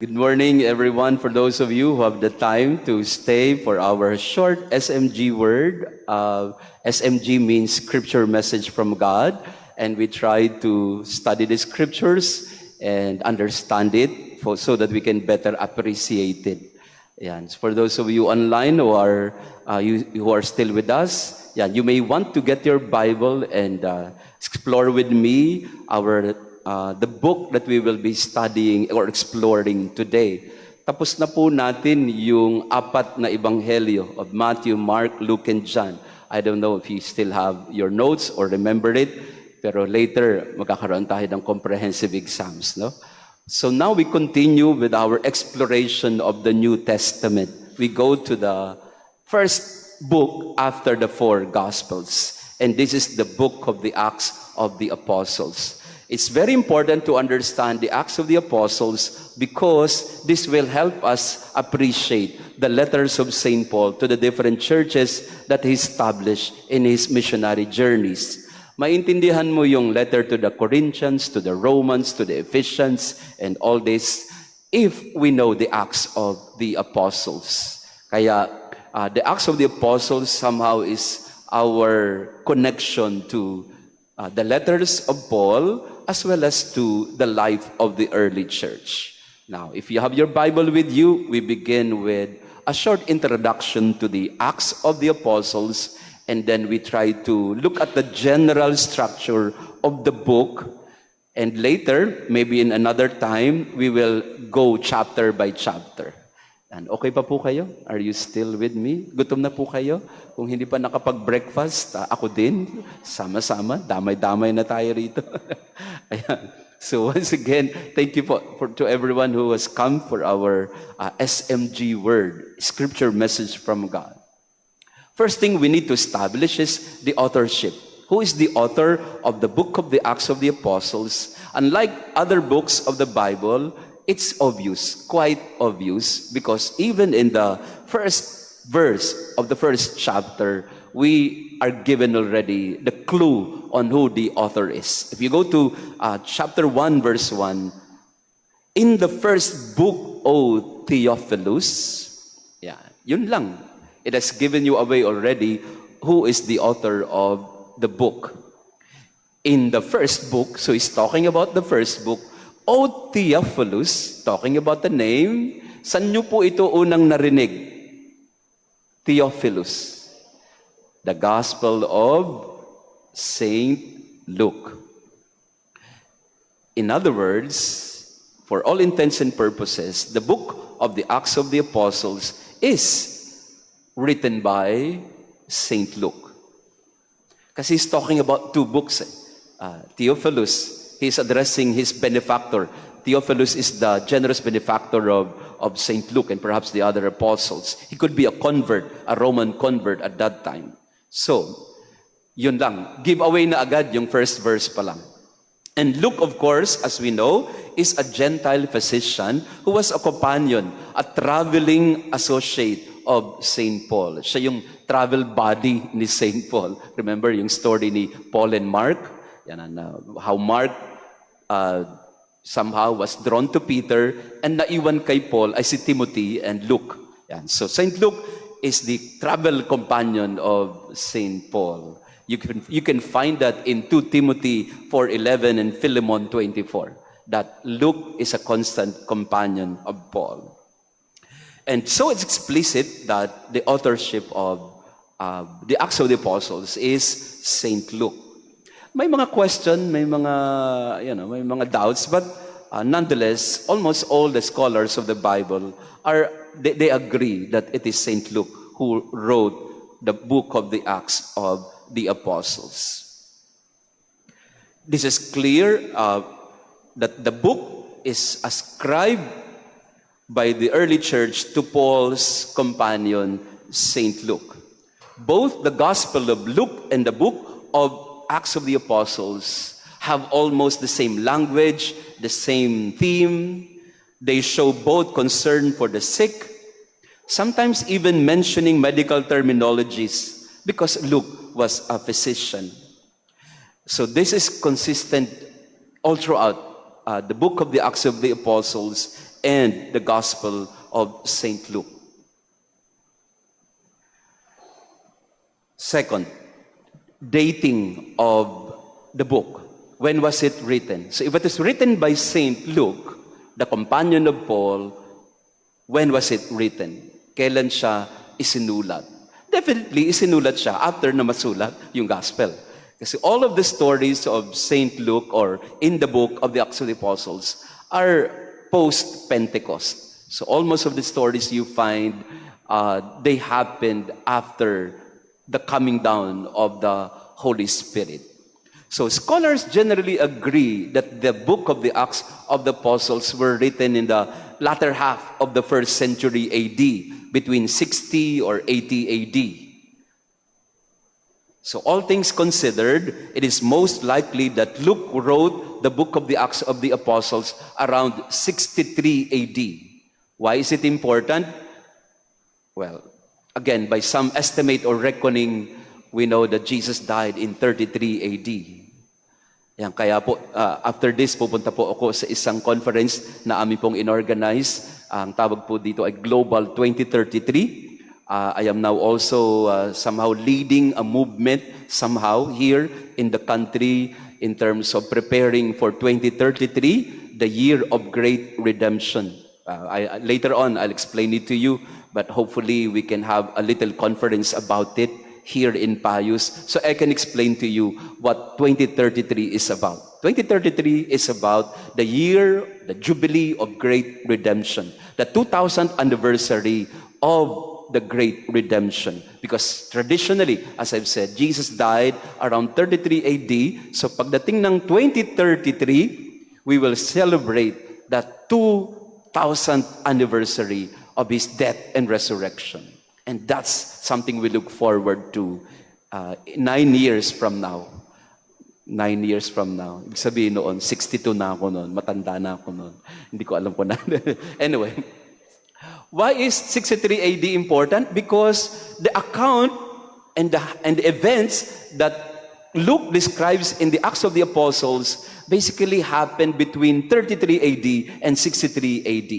Good morning, everyone. For those of you who have the time to stay for our short SMG word, SMG means Scripture Message from God, and we try to study the Scriptures and understand it so that we can better appreciate it. Yan. For those of you online who are still with us, you may want to get your Bible and explore with me the book that we will be studying or exploring today. Tapos na po natin yung apat na ebanghelyo of Matthew, Mark, Luke, and John. I don't know if you still have your notes or remember it, pero later magkakaroon tayo ng comprehensive exams, no? So now we continue with our exploration of the New Testament. We go to the first book after the four Gospels, and this is the book of the Acts of the Apostles. It's very important to understand the Acts of the Apostles because this will help us appreciate the letters of St. Paul to the different churches that he established in his missionary journeys. Maintindihan mo yung letter to the Corinthians, to the Romans, to the Ephesians, and all this if we know the Acts of the Apostles. Kaya the Acts of the Apostles somehow is our connection to the letters of Paul as well as to the life of the early church. Now, if you have your Bible with you, we begin with a short introduction to the Acts of the Apostles, and then we try to look at the general structure of the book, and later, maybe in another time, we will go chapter by chapter. And okay pa po kayo? Are you still with me? Gutom na po kayo? Kung hindi pa nakapag-breakfast, ako din, sama-sama, damay-damay na tayo rito. Ayan. So once again, thank you to everyone who has come for our SMG word, Scripture Message from God. First thing we need to establish is the authorship. Who is the author of the book of the Acts of the Apostles? Unlike other books of the Bible, it's obvious, quite obvious, because even in the first verse of the first chapter, we are given already the clue on who the author is. If you go to chapter 1, verse 1, in the first book, O Theophilus, yun lang. It has given you away already who is the author of the book. In the first book, so he's talking about the first book, O Theophilus, talking about the name, saan nyo po ito unang narinig? Theophilus. The Gospel of Saint Luke. In other words, for all intents and purposes, the book of the Acts of the Apostles is written by Saint Luke. Kasi he's talking about two books. Theophilus, he's addressing his benefactor. Theophilus is the generous benefactor of St. Luke and perhaps the other apostles. He could be a convert, a Roman convert at that time. So, yun lang. Give away na agad yung first verse pa lang. And Luke, of course, as we know, is a Gentile physician who was a companion, a traveling associate of St. Paul. Siya yung travel buddy ni St. Paul. Remember yung story ni Paul and Mark? How Mark somehow was drawn to Peter and naiwan kay Paul ay si Timothy and Luke. So St. Luke is the travel companion of St. Paul. You can find that in 2 Timothy 4:11 and Philemon 24, that Luke is a constant companion of Paul. And so it's explicit that the authorship of the Acts of the Apostles is St. Luke. May mga question, may mga doubts, but nonetheless, almost all the scholars of the Bible they agree that it is Saint Luke who wrote the book of the Acts of the Apostles. This is clear that the book is ascribed by the early church to Paul's companion, Saint Luke. Both the Gospel of Luke and the book of Acts of the Apostles have almost the same language, the same theme. They show both concern for the sick, sometimes even mentioning medical terminologies because Luke was a physician. So this is consistent all throughout the book of the Acts of the Apostles and the Gospel of St. Luke. Second, dating of the book. When was it written? So if it is written by St. Luke, the companion of Paul, when was it written? Kailan siya isinulat? Definitely, isinulat siya after na masulat yung gospel. Kasi all of the stories of St. Luke or in the book of the Acts of the Apostles are post-Pentecost. So almost of the stories you find, they happened after the coming down of the Holy Spirit. So scholars generally agree that the book of the Acts of the Apostles were written in the latter half of the 1st century AD, between 60 or 80 AD. So all things considered, it is most likely that Luke wrote the book of the Acts of the Apostles around 63 AD. Why is it important? Well, again, by some estimate or reckoning, we know that Jesus died in 33 AD. Yan, kaya po, after this, pupunta po ako sa isang conference na amin pong inorganize. Ang tawag po dito ay Global 2033. I am now also somehow leading a movement somehow here in the country in terms of preparing for 2033, the year of great redemption. Later on, I'll explain it to you, but hopefully we can have a little conference about it here in Pius, so I can explain to you what 2033 is about. 2033 is about the year, the Jubilee of Great Redemption, the 2000th anniversary of the Great Redemption. Because traditionally, as I've said, Jesus died around 33 AD, so pagdating ng 2033, we will celebrate the 2000th anniversary of His death and resurrection. And that's something we look forward to 9 years from now. 9 years from now. Ibig sabihin noon, 62 na ako noon. Matanda na ako noon. Hindi ko alam kung na. Anyway, why is 63 AD important? Because the account and the events that Luke describes in the Acts of the Apostles basically happened between 33 AD and 63 AD.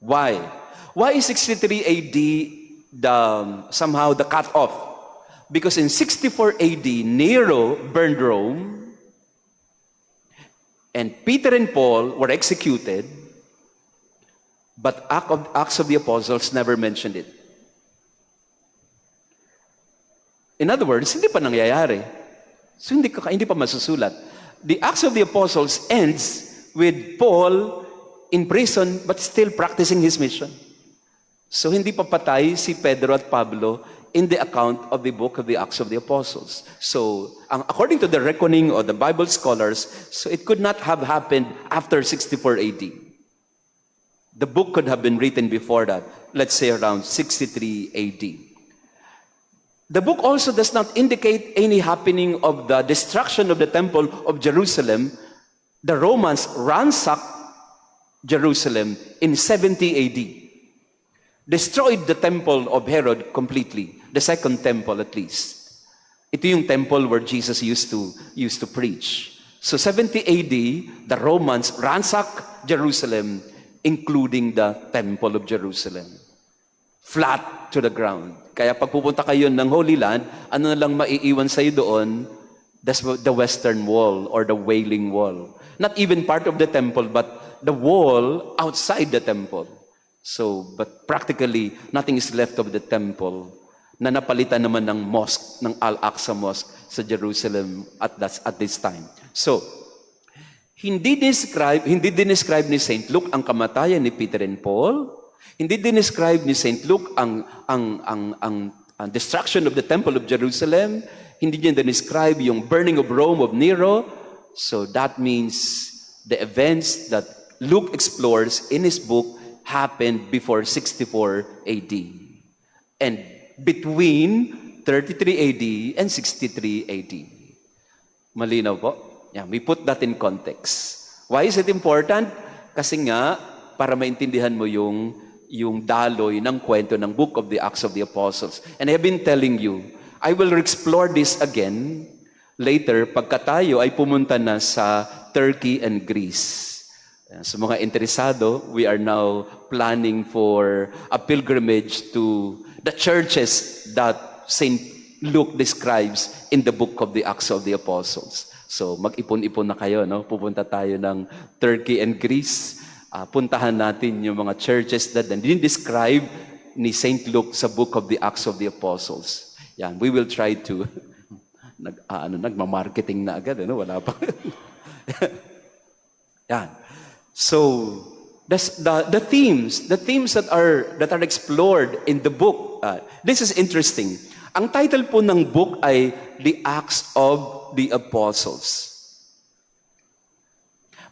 Why? Why is 63 AD somehow the cut-off? Because in 64 AD, Nero burned Rome, and Peter and Paul were executed, but Acts of the Apostles never mentioned it. In other words, hindi pa nangyayari. So hindi pa masusulat. The Acts of the Apostles ends with Paul in prison but still practicing his mission. So hindi pa patay si Pedro at Pablo in the account of the book of the Acts of the Apostles. So according to the reckoning of the Bible scholars, so it could not have happened after 64 AD. The book could have been written before that, let's say around 63 AD. The book also does not indicate any happening of the destruction of the temple of Jerusalem. The Romans ransacked Jerusalem in 70 AD. Destroyed the temple of Herod completely, the second temple at least. Ito yung temple where Jesus used to preach. So 70 AD, the Romans ransacked Jerusalem, including the temple of Jerusalem. Flat to the ground. Kaya pag pupunta kayo ng Holy Land, ano na lang maiiwan sa'yo doon? That's the Western Wall or the Wailing Wall. Not even part of the temple, but the wall outside the temple. So, but practically, nothing is left of the temple na napalitan naman ng mosque, ng Al-Aqsa Mosque sa Jerusalem at this time. So, hindi describe ni St. Luke ang kamatayan ni Peter and Paul. Hindi describe ni St. Luke ang destruction of the temple of Jerusalem. Hindi niya describe yung burning of Rome of Nero. So that means the events that Luke explores in his book happened before 64 AD. And between 33 AD and 63 AD. Malinaw po? Yeah, we put that in context. Why is it important? Kasi nga, para maintindihan mo yung daloy ng kwento ng Book of the Acts of the Apostles. And I have been telling you, I will explore this again later pagka tayo ay pumunta na sa Turkey and Greece. Sa mga interesado, we are now planning for a pilgrimage to the churches that St. Luke describes in the book of the Acts of the Apostles. So mag-ipon-ipon na kayo, no? Pupunta tayo ng Turkey and Greece. Puntahan natin yung mga churches that describe ni St. Luke sa book of the Acts of the Apostles. Yan, we will try to nagma-marketing na agad, ano? Wala pa. Yan. So, the themes that are explored in the book. This is interesting. Ang title po ng book ay The Acts of the Apostles.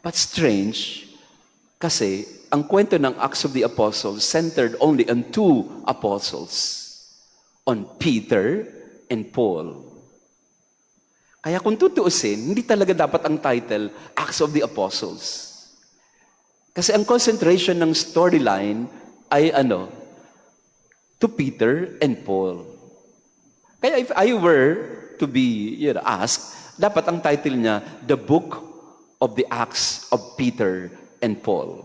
But strange, kasi ang kwento ng Acts of the Apostles centered only on two apostles, on Peter and Paul. Kaya kung tutuusin, hindi talaga dapat ang title Acts of the Apostles. Kasi ang concentration ng storyline ay to Peter and Paul. Kaya if I were to be asked, dapat ang title niya, The Book of the Acts of Peter and Paul.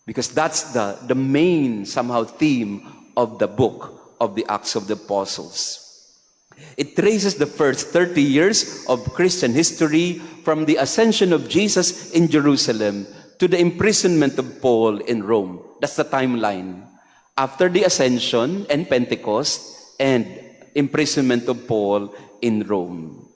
Because that's the main somehow theme of the book of the Acts of the Apostles. It traces the first 30 years of Christian history from the ascension of Jesus in Jerusalem to the imprisonment of Paul in Rome. That's the timeline. After the ascension and Pentecost and imprisonment of Paul in Rome.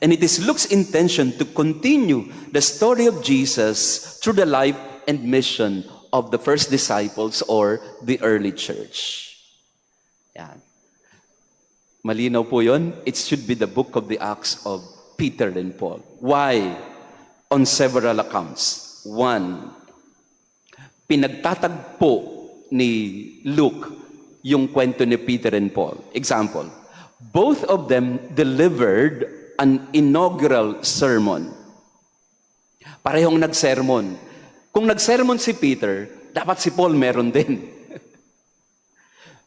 And it is Luke's intention to continue the story of Jesus through the life and mission of the first disciples or the early church. Yan. Malinaw po yun. It should be the book of the Acts of Peter and Paul. Why? On several accounts. One, pinagtatagpo ni Luke yung kwento ni Peter and Paul. Example, both of them delivered an inaugural sermon. Parehong nagsermon. Kung nagsermon si Peter, dapat si Paul meron din.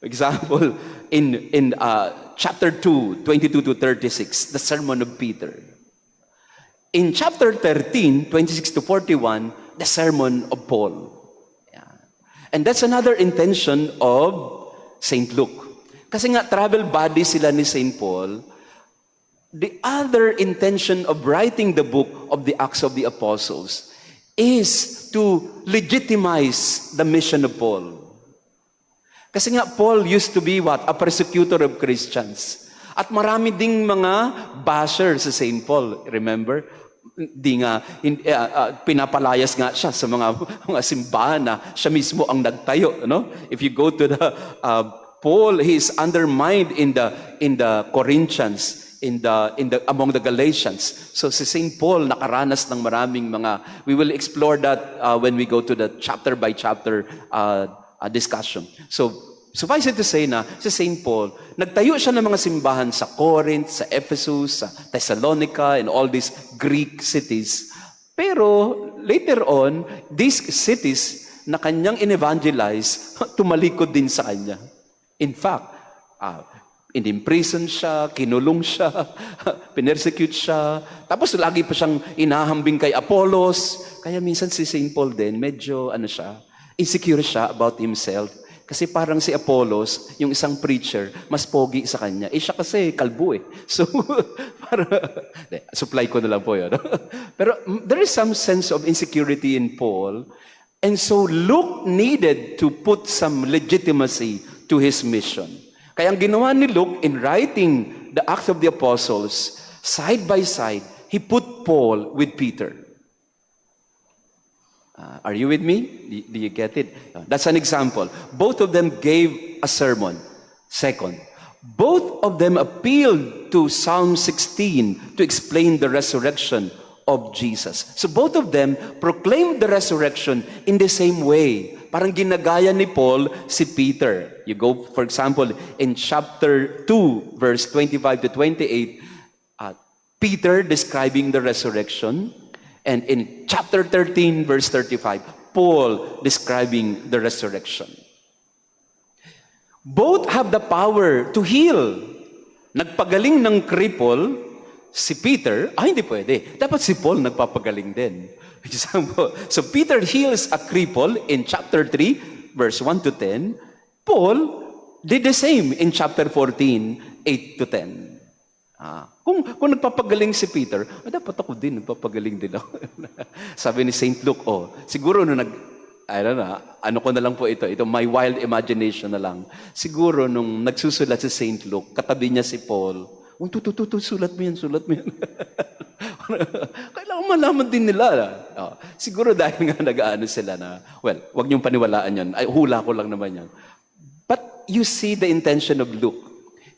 Example, in chapter 2, 22 to 36, the sermon of Peter. In chapter 13, 26 to 41, the sermon of Paul. Yeah. And that's another intention of St. Luke. Kasi nga, travel buddy sila ni St. Paul. The other intention of writing the book of the Acts of the Apostles is to legitimize the mission of Paul. Kasi nga, Paul used to be what? A persecutor of Christians. At marami ding mga bashers sa St. Paul. Remember? Pinapalayas nga siya sa mga simbahan na siya mismo ang nagtayo. No? If you go to the Paul, he is undermined in the Corinthians, among the Galatians. So si St. Paul nakaranas ng maraming mga. We will explore that when we go to the chapter by chapter discussion. So, suffice it to say na si St. Paul, nagtayo siya ng mga simbahan sa Corinth, sa Ephesus, sa Thessalonica, and all these Greek cities. Pero, later on, these cities na kanyang in-evangelize, tumalikod din sa kanya. In fact, in-imprison siya, kinulong siya, pinersecute siya, tapos lagi pa siyang inahambing kay Apollos. Kaya minsan si St. Paul din, medyo insecure siya about himself. Kasi parang si Apollos, yung isang preacher, mas pogi sa kanya. Siya kasi kalbo eh. So, supply ko na lang po yun. Pero there is some sense of insecurity in Paul. And so Luke needed to put some legitimacy to his mission. Kaya ang ginawa ni Luke in writing the Acts of the Apostles, side by side, he put Paul with Peter. Are you with me? Do you get it? That's an example. Both of them gave a sermon. Second, both of them appealed to Psalm 16 to explain the resurrection of Jesus. So both of them proclaimed the resurrection in the same way. Parang ginagaya ni Paul si Peter. You go, for example, in chapter 2, verse 25 to 28, Peter describing the resurrection. And in chapter 13, verse 35, Paul describing the resurrection. Both have the power to heal. Nagpagaling ng cripple, si Peter, hindi pwede. Dapat si Paul nagpapagaling din. Example, so Peter heals a cripple in chapter 3, verse 1 to 10. Paul did the same in chapter 14, 8 to 10. Kung nagpapagaling si Peter, dapat ako din, nagpapagaling din ako. Sabi ni Saint Luke, siguro I don't know, ano ko na lang po ito my wild imagination na lang. Siguro nung nagsusulat si Saint Luke, katabi niya si Paul, sulat mo yan. Kailangan malaman din nila. Siguro dahil nga nag-aano sila na, wag niyong paniwalaan yan. Ay, hula ko lang naman yan. But you see the intention of Luke.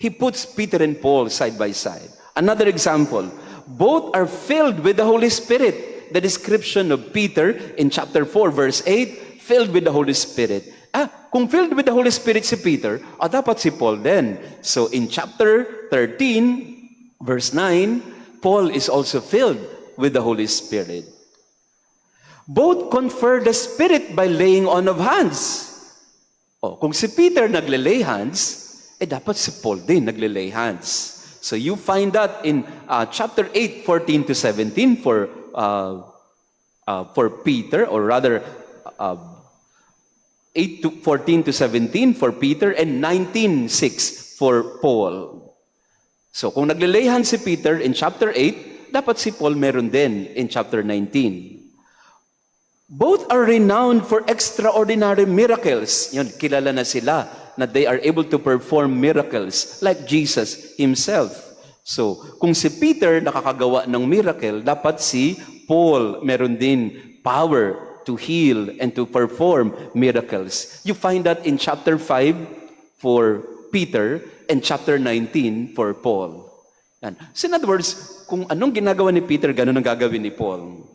He puts Peter and Paul side by side. Another example, both are filled with the Holy Spirit. The description of Peter in chapter 4, verse 8, filled with the Holy Spirit. Kung filled with the Holy Spirit si Peter, dapat si Paul din. So in chapter 13, verse 9, Paul is also filled with the Holy Spirit. Both confer the Spirit by laying on of hands. Kung si Peter nagle-lay hands, dapat si Paul din nagle-lay hands. So you find that in chapter 8, 14 to 17 for Peter, or rather 8 to 14 to 17 for Peter, and 19:6 for Paul. So kung nagle-lay hands si Peter in chapter 8, dapat si Paul meron din in chapter 19. Both are renowned for extraordinary miracles. Yun, kilala na sila na they are able to perform miracles like Jesus himself. So, kung si Peter nakakagawa ng miracle, dapat si Paul meron din power to heal and to perform miracles. You find that in chapter 5 for Peter and chapter 19 for Paul. Yan. So in other words, kung anong ginagawa ni Peter, ganun ang gagawin ni Paul.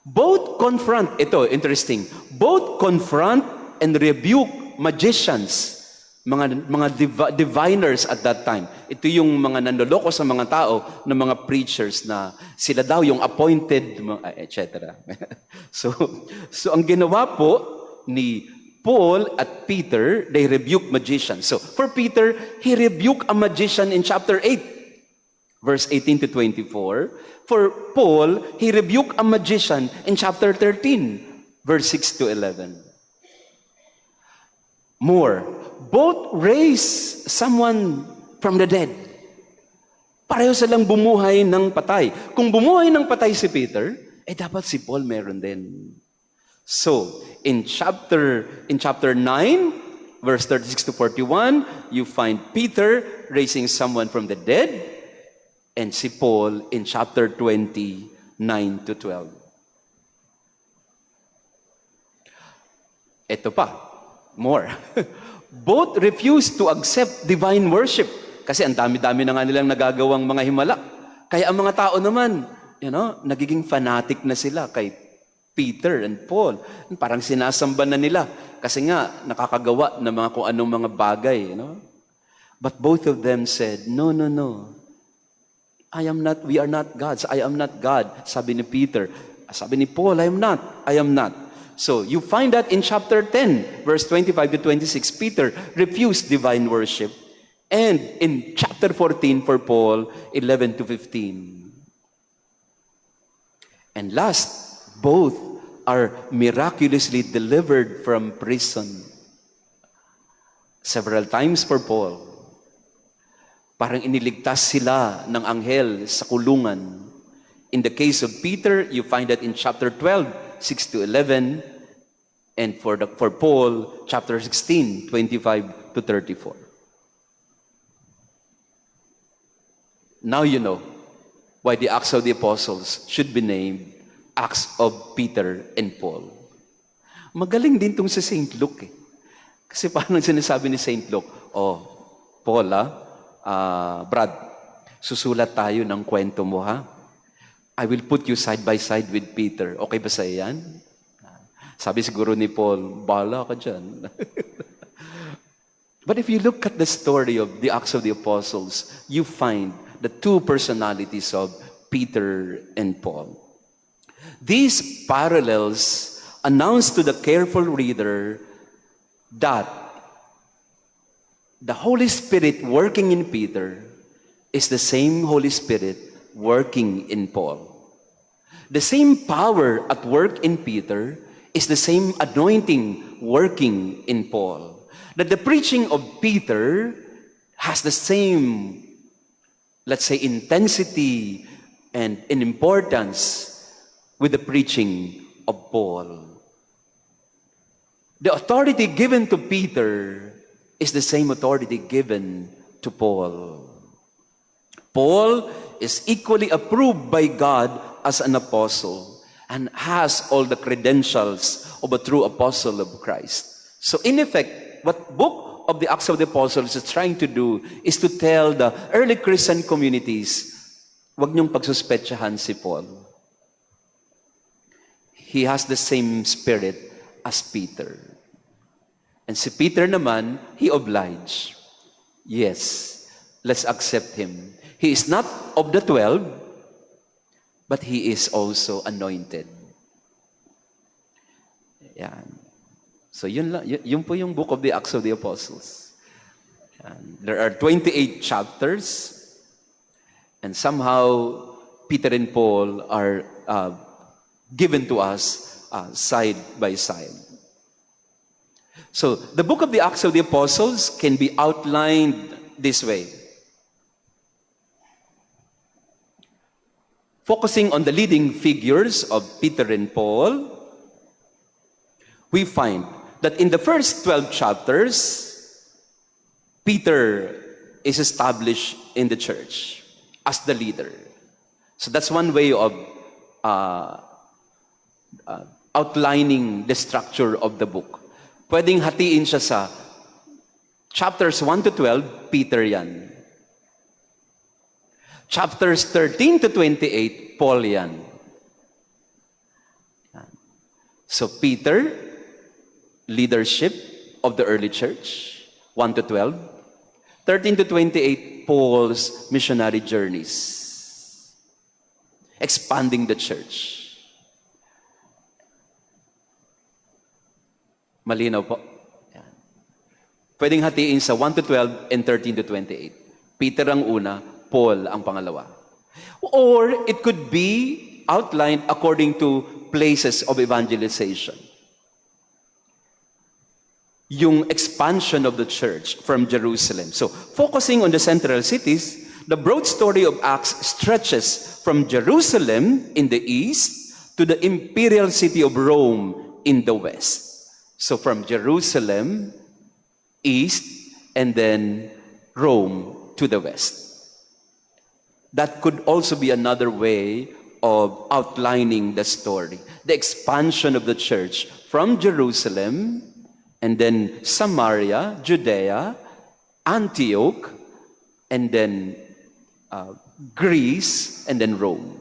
Both confront, ito, interesting, both confront and rebuke magicians, mga diviners at that time. Ito yung mga nanloloko sa mga tao ng mga preachers na sila daw yung appointed, etc. So ang ginawa po ni Paul at Peter, they rebuke magicians. So for Peter, he rebuked a magician in chapter 8, verse 18 to 24. For Paul, he rebuked a magician in chapter 13, verse 6 to 11. More, both raise someone from the dead. Pareho silang bumuhay ng patay. Kung bumuhay ng patay si Peter, dapat si Paul meron din. So, in chapter 9, verse 36 to 41, you find Peter raising someone from the dead, and si Paul in chapter 20, 9 to 12. Ito pa. More. Both refuse to accept divine worship. Kasi ang dami-dami na nga nilang nagagawang mga himala. Kaya ang mga tao naman, nagiging fanatic na sila kay Peter and Paul. Parang sinasamba na nila. Kasi nga, nakakagawa ng mga kung anong mga bagay. But both of them said, No. We are not gods. I am not God. Sabi ni Peter. Sabi ni Paul, I am not. So, you find that in chapter 10, verse 25 to 26, Peter refused divine worship. And in chapter 14 for Paul, 11 to 15. And last, both are miraculously delivered from prison. Several times for Paul. Parang iniligtas sila ng anghel sa kulungan. In the case of Peter, you find that in chapter 12, 6 to 11, and for Paul, chapter 16, 25 to 34. Now you know why the Acts of the Apostles should be named Acts of Peter and Paul. Magaling din tong si Saint Luke. Kasi parang sinasabi ni Saint Luke, Paul, Brad, susulat tayo ng kwento mo, ha? I will put you side by side with Peter. Okay ba sa'yo yan? Sabi siguro ni Paul, bala ka dyan. But if you look at the story of the Acts of the Apostles, you find the two personalities of Peter and Paul. These parallels announce to the careful reader that the Holy Spirit working in Peter is the same Holy Spirit working in Paul. The same power at work in Peter is the same anointing working in Paul. That the preaching of Peter has the same, let's say, intensity and in importance with the preaching of Paul. The authority given to Peter is the same authority given to Paul. Paul is equally approved by God as an apostle and has all the credentials of a true apostle of Christ. So in effect, what book of the Acts of the Apostles is trying to do is to tell the early Christian communities, wag niyong pagsuspetsahan si Paul. He has the same spirit as Peter. And si Peter naman, he obliged. Yes, let's accept him. He is not of the 12, but he is also anointed. Yan. So yun po yung book of the Acts of the Apostles. Yan. There are 28 chapters, and somehow Peter and Paul are given to us side by side. So the book of the Acts of the Apostles can be outlined this way. Focusing on the leading figures of Peter and Paul, we find that in the first 12 chapters, Peter is established in the church as the leader. So that's one way of outlining the structure of the book. Pwedeng hatiin siya sa chapters 1 to 12, Peter yan. Chapters 13 to 28, Paul yan. So Peter, leadership of the early church, 1 to 12. 13 to 28, Paul's missionary journeys. Expanding the church. Malinaw po? Yan. Pwedeng hatiin sa 1 to 12 and 13 to 28. Peter ang una, Paul ang pangalawa. Or it could be outlined according to places of evangelization. Yung expansion of the church from Jerusalem. So, focusing on the central cities, the broad story of Acts stretches from Jerusalem in the east to the imperial city of Rome in the west. So, from Jerusalem, east, and then Rome to the west. That could also be another way of outlining the story. The expansion of the church from Jerusalem, and then Samaria, Judea, Antioch, and then Greece, and then Rome.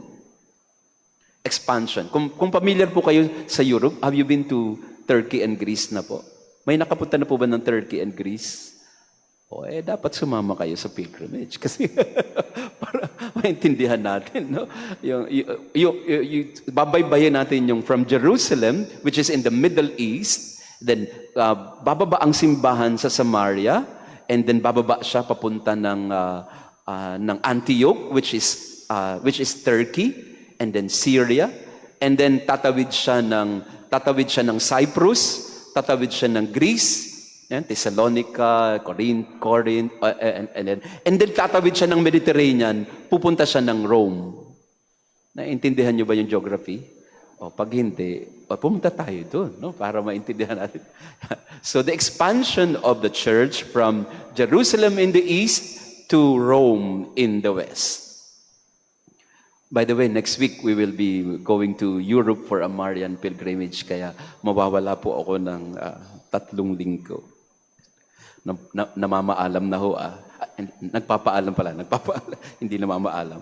Expansion. Kung familiar po kayo sa Europe, have you been to Turkey and Greece na po? May nakapunta na po ba ng Turkey and Greece? O dapat sumama kayo sa pilgrimage kasi para maintindihan natin, no? Yung babaybayin natin yung from Jerusalem, which is in the Middle East, then bababa ang simbahan sa Samaria, and then bababa siya papunta ng Antioch, which is Turkey, and then Syria, and then tatawid siya ng Cyprus, tatawid siya ng Greece, Thessalonica, Corinth, and then tatawid siya ng Mediterranean, pupunta siya ng Rome. Naintindihan niyo ba yung geography? O pag hindi, pumunta tayo doon, no? Para maintindihan natin. So the expansion of the church from Jerusalem in the east to Rome in the west. By the way, next week we will be going to Europe for a Marian pilgrimage, kaya mawawala po ako ng 3 linggo. Namamaalam na ho. Nagpapaalam pala. Hindi namamaalam.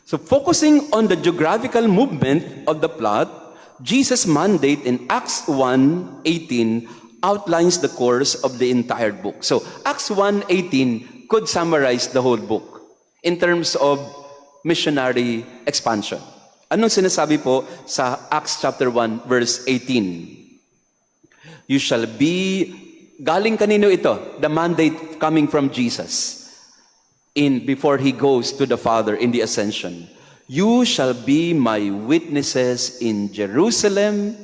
So focusing on the geographical movement of the plot, Jesus' mandate in Acts 1:18 outlines the course of the entire book. So Acts 1:18 could summarize the whole book in terms of missionary expansion. Anong sinasabi po sa Acts chapter 1 verse 18? You shall be, galing kanino ito? The mandate coming from Jesus. in before he goes to the Father in the ascension. You shall be my witnesses in Jerusalem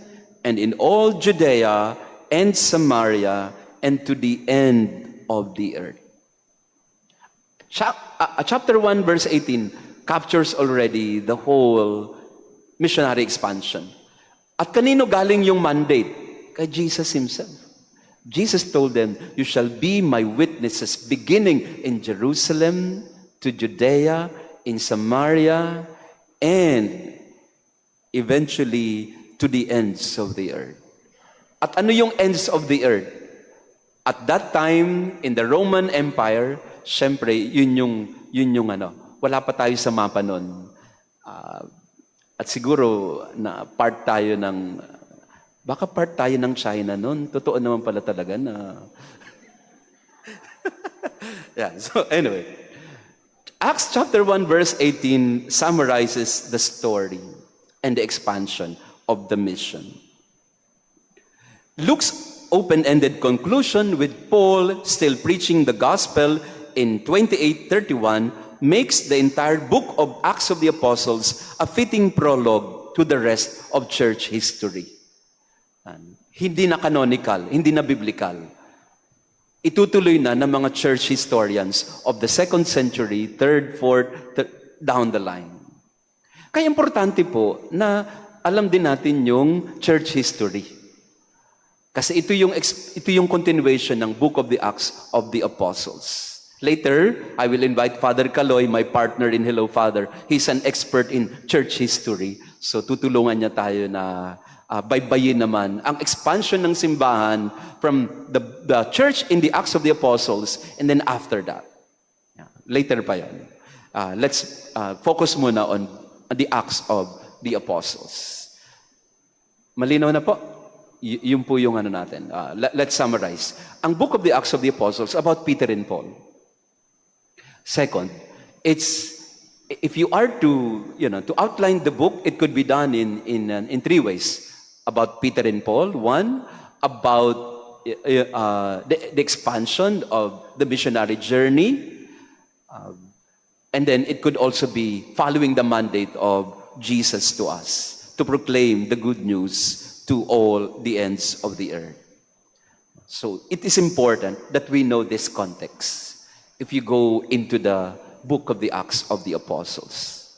and in all Judea and Samaria and to the end of the earth. Chapter 1 verse 18 captures already the whole missionary expansion. At kanino galing yung mandate? Kay Jesus himself. Jesus told them, you shall be my witnesses beginning in Jerusalem, to Judea, in Samaria, and eventually to the ends of the earth. At ano yung ends of the earth? At that time, in the Roman Empire, syempre, yun yung wala pa tayo sa mapa nun. At siguro, baka part tayo ng China nun. Totoo naman pala talaga na. Yeah, so anyway. Acts chapter 1 verse 18 summarizes the story and the expansion of the mission. Luke's open-ended conclusion with Paul still preaching the gospel in 28:31 makes the entire book of Acts of the Apostles a fitting prologue to the rest of church history. Hindi na canonical, hindi na biblical. Itutuloy na ng mga church historians of the 2nd century, 3rd, 4th, down the line. Kaya importante po na alam din natin yung church history. Kasi ito yung continuation ng Book of the Acts of the Apostles. Later, I will invite Father Caloy, my partner in Hello Father. He's an expert in church history. So tutulungan niya tayo na baybayin naman ang expansion ng simbahan from the church in the Acts of the Apostles and then after that. Yeah, later pa yan. Let's focus muna on the Acts of the Apostles. Malinaw na po? Yun po yung natin. Let's summarize. Ang Book of the Acts of the Apostles about Peter and Paul. Second, if you are to outline the book, it could be done in 3 ways. About Peter and Paul. 1, about the expansion of the missionary journey. And then it could also be following the mandate of Jesus to us, to proclaim the good news to all the ends of the earth. So it is important that we know this context if you go into the book of the Acts of the Apostles.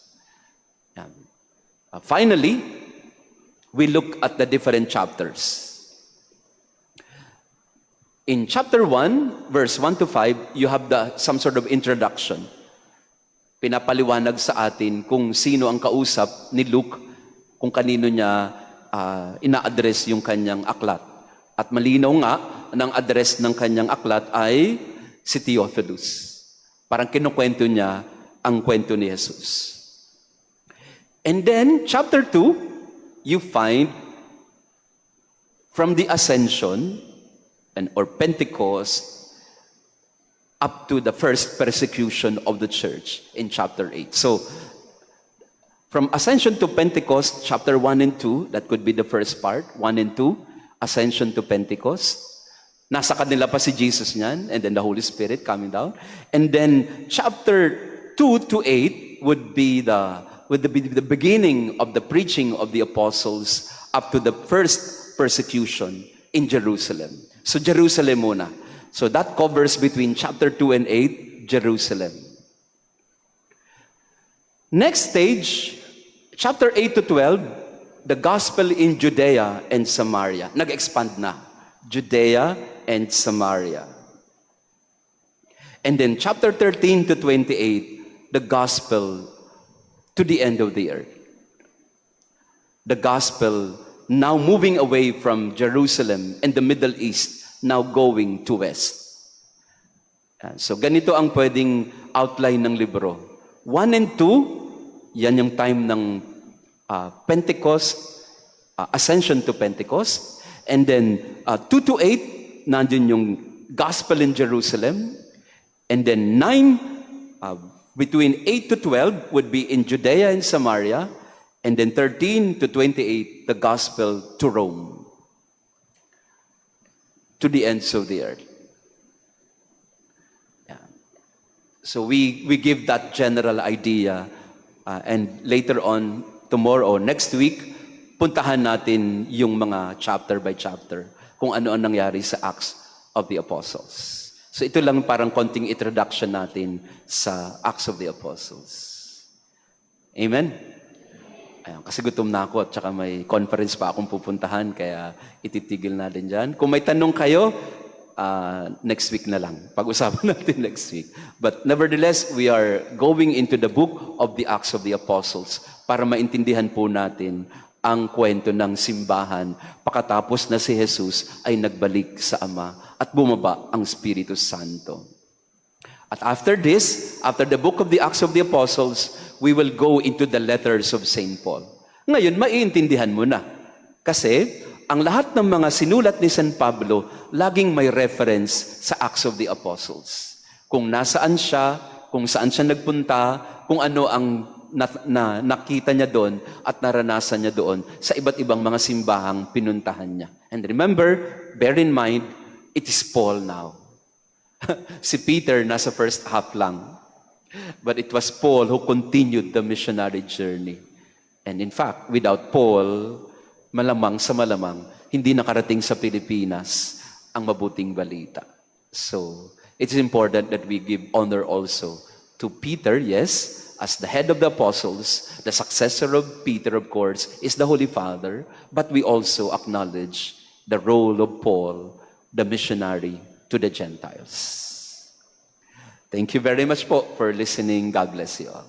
Finally, we look at the different chapters. In chapter 1, verse 1 to 5, you have some sort of introduction. Pinapaliwanag sa atin kung sino ang kausap ni Luke, kung kanino niya ina-address yung kanyang aklat. At malinaw nga, ng address ng kanyang aklat ay si Theophilus. Parang kinukwento niya ang kwento ni Jesus. And then, chapter 2, you find from the ascension or Pentecost up to the first persecution of the church in chapter 8. So, from ascension to Pentecost, chapter 1 and 2, that could be the first part, 1 and 2, ascension to Pentecost. Nasa kanila pa si Jesus niyan, and then the Holy Spirit coming down. And then, chapter 2 to 8 would be the beginning of the preaching of the apostles up to the first persecution in Jerusalem. So Jerusalem muna. So that covers between chapter 2 and 8, Jerusalem. Next stage, chapter 8 to 12, the gospel in Judea and Samaria. Nag-expand na. Judea and Samaria. And then chapter 13 to 28, the gospel to the end of the earth. The gospel now moving away from Jerusalem and the Middle East, now going to West. So ganito ang pwedeng outline ng libro. 1 and 2, yan yung time ng Pentecost, ascension to Pentecost. And then 2 to 8, nandun yung gospel in Jerusalem. And then 9, between 8 to 12 would be in Judea and Samaria, and then 13 to 28, the gospel to Rome, to the ends of the earth. Yeah. So we give that general idea, and later on, tomorrow, next week, puntahan natin yung mga chapter by chapter, kung ano ang nangyari sa Acts of the Apostles. So ito lang parang konting introduction natin sa Acts of the Apostles. Amen? Ayun, kasi gutom na ako at saka may conference pa akong pupuntahan, kaya ititigil natin dyan. Kung may tanong kayo, next week na lang. Pag-usapan natin next week. But nevertheless, we are going into the book of the Acts of the Apostles para maintindihan po natin ang kwento ng simbahan pagkatapos na si Jesus ay nagbalik sa Ama at bumaba ang Espiritu Santo. At after this, after the book of the Acts of the Apostles, we will go into the letters of St. Paul. Ngayon, maiintindihan mo na. Kasi ang lahat ng mga sinulat ni San Pablo, laging may reference sa Acts of the Apostles. Kung nasaan siya, kung saan siya nagpunta, kung ano ang nakita niya doon at naranasan niya doon sa iba't ibang mga simbahang pinuntahan niya. And remember, bear in mind, it is Paul now. Si Peter nasa first half lang. But it was Paul who continued the missionary journey. And in fact, without Paul, malamang sa malamang, hindi nakarating sa Pilipinas ang mabuting balita. So, it's important that we give honor also to Peter, yes, as the head of the apostles. The successor of Peter, of course, is the Holy Father, but we also acknowledge the role of Paul, the missionary to the Gentiles. Thank you very much po for listening. God bless you all.